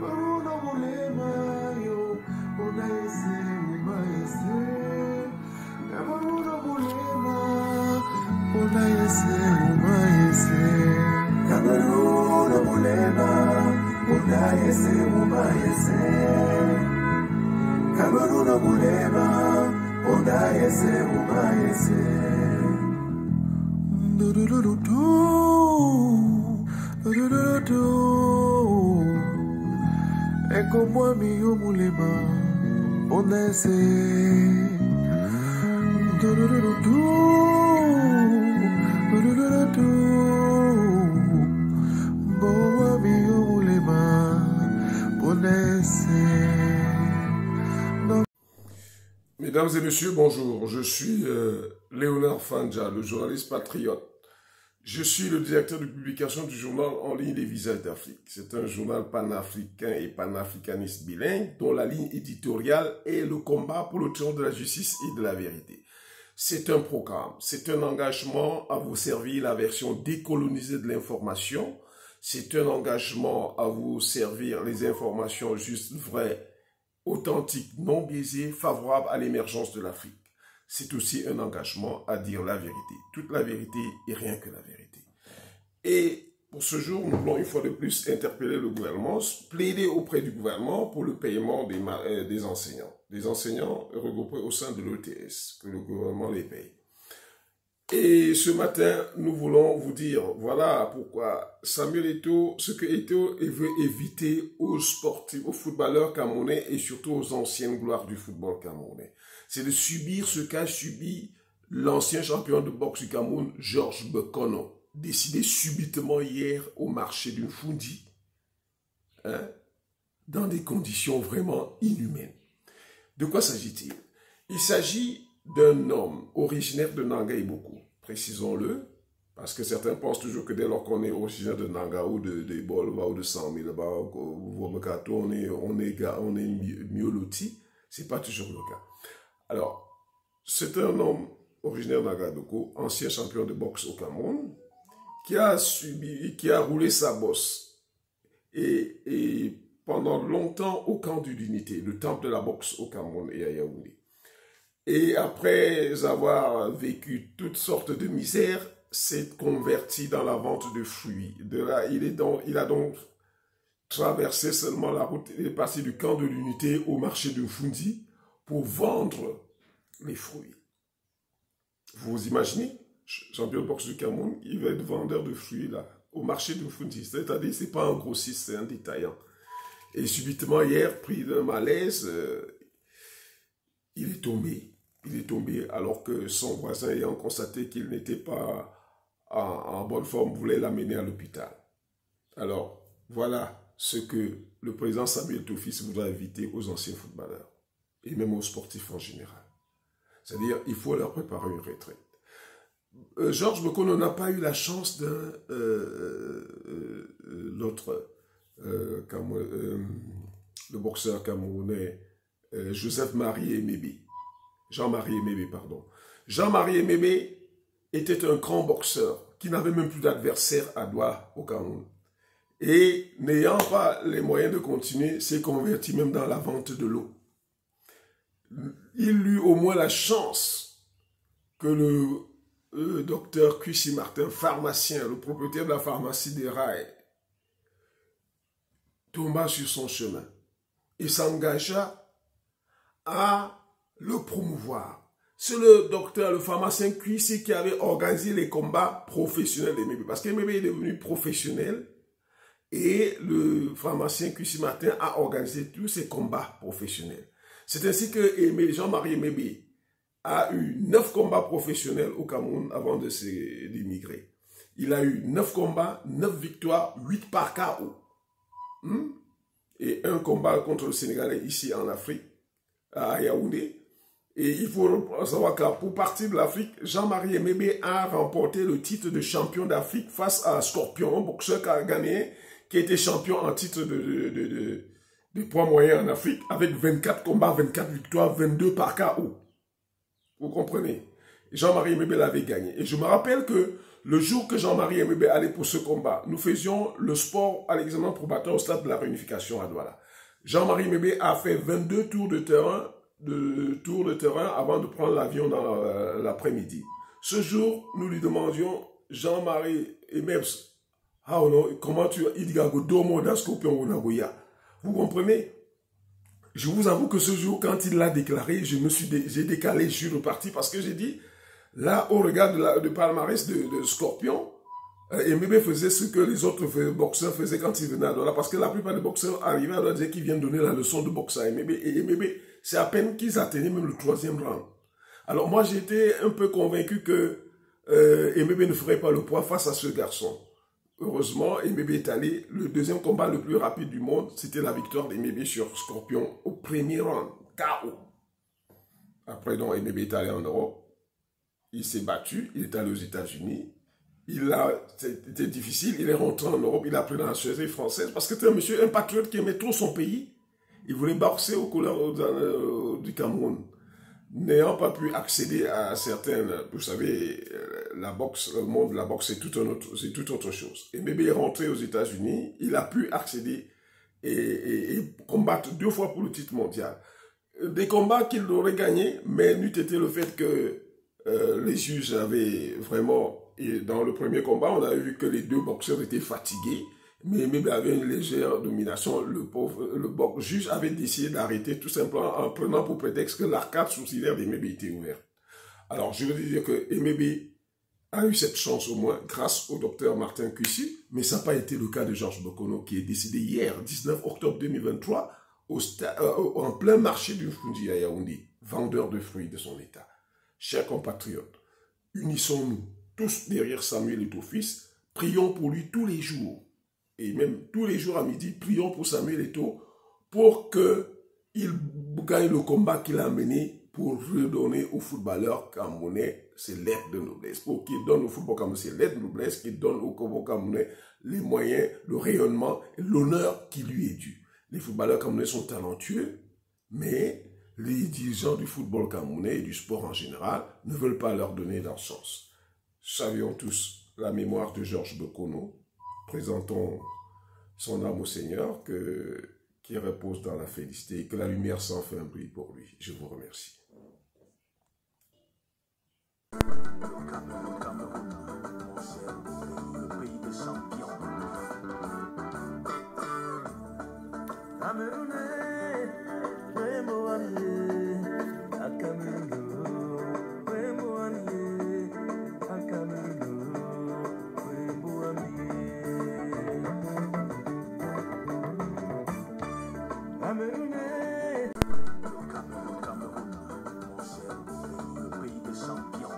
Cameroun mulema yo unaese umaese Cameroun mulema unaese umaese Cameroun mulema unaese umaese Cameroun mulema unaese umaese do do do do do do do do. Et comme moi, mi yo mulema, on essaie. Do do do do do, do do do do do. Moi, mi yo mulema, on essaie. Mesdames et messieurs, bonjour. Je suis Léonard Fandja, le journaliste patriote. Je suis le directeur de publication du journal en ligne Les Visages d'Afrique. C'est un journal panafricain et panafricaniste bilingue dont la ligne éditoriale est le combat pour le triomphe de la justice et de la vérité. C'est un programme, c'est un engagement à vous servir la version décolonisée de l'information. C'est un engagement à vous servir les informations justes, vraies, authentiques, non biaisées, favorables à l'émergence de l'Afrique. C'est aussi un engagement à dire la vérité. Toute la vérité et rien que la vérité. Et pour ce jour, nous voulons une fois de plus interpeller le gouvernement, plaider auprès du gouvernement pour le paiement des enseignants. Des enseignants regroupés au sein de l'ETS, que le gouvernement les paye. Et ce matin, nous voulons vous dire, voilà pourquoi Samuel Eto'o, ce que Eto'o veut éviter aux sportifs, aux footballeurs camerounais et surtout aux anciennes gloires du football camerounais. C'est de subir ce qu'a subi l'ancien champion de boxe du Cameroun, Georges Bekono, décidé subitement hier au marché d'une Fundi, dans des conditions vraiment inhumaines. De quoi s'agit-il? Il s'agit d'un homme originaire de Nanga Iboko, précisons-le, parce que certains pensent toujours que dès lors qu'on est originaire de Nanga ou de Bolva ou de Saint-Mille, on est mieux loti. C'est pas toujours le cas. Alors, c'est un homme originaire de Nanga Iboko, ancien champion de boxe au Cameroun, qui a roulé sa bosse et pendant longtemps au camp de l'unité, le temple de la boxe au Cameroun et à Yaoundé. Et après avoir vécu toutes sortes de misères, s'est converti dans la vente de fruits. De là, il a donc traversé seulement la route, il est passé du camp de l'unité au marché de Fundi pour vendre les fruits. Vous imaginez, champion de boxe du Cameroun, il va être vendeur de fruits là, au marché de Fundi. C'est-à-dire, c'est pas un grossiste, c'est un détaillant. Et subitement, hier, pris d'un malaise, il est tombé. Il est tombé alors que son voisin, ayant constaté qu'il n'était pas en bonne forme, voulait l'amener à l'hôpital. Alors, voilà ce que le président Samuel Eto'o voudra éviter aux anciens footballeurs et même aux sportifs en général. C'est-à-dire, il faut leur préparer une retraite. Georges Bekono n'a pas eu la chance d'un le boxeur camerounais Jean-Marie Emebe, pardon. Jean-Marie Emebe était un grand boxeur qui n'avait même plus d'adversaire à Douala au Cameroun. Et n'ayant pas les moyens de continuer, s'est converti même dans la vente de l'eau. Il eut au moins la chance que le docteur Cuissy Martin, pharmacien, le propriétaire de la pharmacie des Rails, tomba sur son chemin et s'engagea à le promouvoir. C'est le docteur, le pharmacien Cuissy qui avait organisé les combats professionnels d'Emebe. Parce qu'Emebe est devenu professionnel et le pharmacien Cuissy Martin a organisé tous ces combats professionnels. C'est ainsi que Jean-Marie Emebe a eu 9 combats professionnels au Cameroun avant d'émigrer. Il a eu 9 combats, 9 victoires, 8 par KO. Et un combat contre le Sénégalais ici en Afrique, à Yaoundé. Et il faut savoir que pour partir de l'Afrique, Jean-Marie Emebe a remporté le titre de champion d'Afrique face à Scorpion, un boxeur ghanéen qui était champion en titre de poids moyen en Afrique, avec 24 combats, 24 victoires, 22 par KO. Vous comprenez? Jean-Marie Emebe l'avait gagné. Et je me rappelle que Le jour que Jean-Marie Emebe allait pour ce combat, nous faisions le sport à l'examen probatoire au stade de la réunification à Douala. Jean-Marie Emebe a fait 22 tours de terrain avant de prendre l'avion dans l'après-midi. Ce jour, nous lui demandions, Jean-Marie Emebe, comment tu as vous comprenez? Je vous avoue que ce jour, quand il l'a déclaré, j'ai décalé, je suis reparti parce que j'ai dit, là, au regard de palmarès de Scorpion, Emebe faisait ce que les autres boxeurs faisaient quand ils venaient à Douala, parce que la plupart des boxeurs arrivaient à Douala disaient qu'ils viennent donner la leçon de boxe à Emebe, et Emebe, c'est à peine qu'ils atteignaient même le 3e round. Alors moi, j'étais un peu convaincu que Emebe ne ferait pas le poids face à ce garçon. Heureusement, Emebe est allé. Le deuxième combat le plus rapide du monde, c'était la victoire d'Emebe sur Scorpion au premier round, KO. Après, donc, Emebe est allé en Europe. Il s'est battu, il est allé aux États-Unis. C'était difficile, il est rentré en Europe, il a pris la nationalité française parce que c'était un monsieur, un patriote qui aimait trop son pays. Il voulait boxer aux couleurs du Cameroun. N'ayant pas pu accéder à certaines, vous savez, la boxe, le monde de la boxe, c'est toute autre chose. Et Emebe est rentré aux États-Unis, il a pu accéder et combattre 2 fois pour le titre mondial. Des combats qu'il aurait gagnés, mais n'eût été le fait que les juges avaient vraiment, et dans le premier combat, on a vu que les 2 boxeurs étaient fatigués, mais Emebe avait une légère domination. Le juge avait décidé d'arrêter tout simplement en prenant pour prétexte que l'arcade sourcilière d'Emebe était ouverte. Alors, je veux dire que Emebe a eu cette chance au moins grâce au docteur Martin Cussi, mais ça n'a pas été le cas de Georges Bokono qui est décédé hier, 19 octobre 2023, en plein marché du Fundi à Yaoundé, vendeur de fruits de son état. Chers compatriotes, unissons-nous tous derrière Samuel Eto'o-Fils, prions pour lui tous les jours. Et même tous les jours à midi, prions pour Samuel Eto'o pour qu'il gagne le combat qu'il a mené pour redonner aux footballeurs camerounais ses lettres de noblesse. Pour qu'il donne au football camerounais ses lettres de noblesse, qu'il donne au football camerounais les moyens, le rayonnement et l'honneur qui lui est dû. Les footballeurs camerounais sont talentueux, mais les dirigeants du football camerounais et du sport en général ne veulent pas leur donner leur chance. Saluons tous la mémoire de Georges Bokono. Présentons son âme au Seigneur, qui repose dans la félicité et que la lumière sans fin brille pour lui. Je vous remercie. Le pays des champions. Le pays des champions.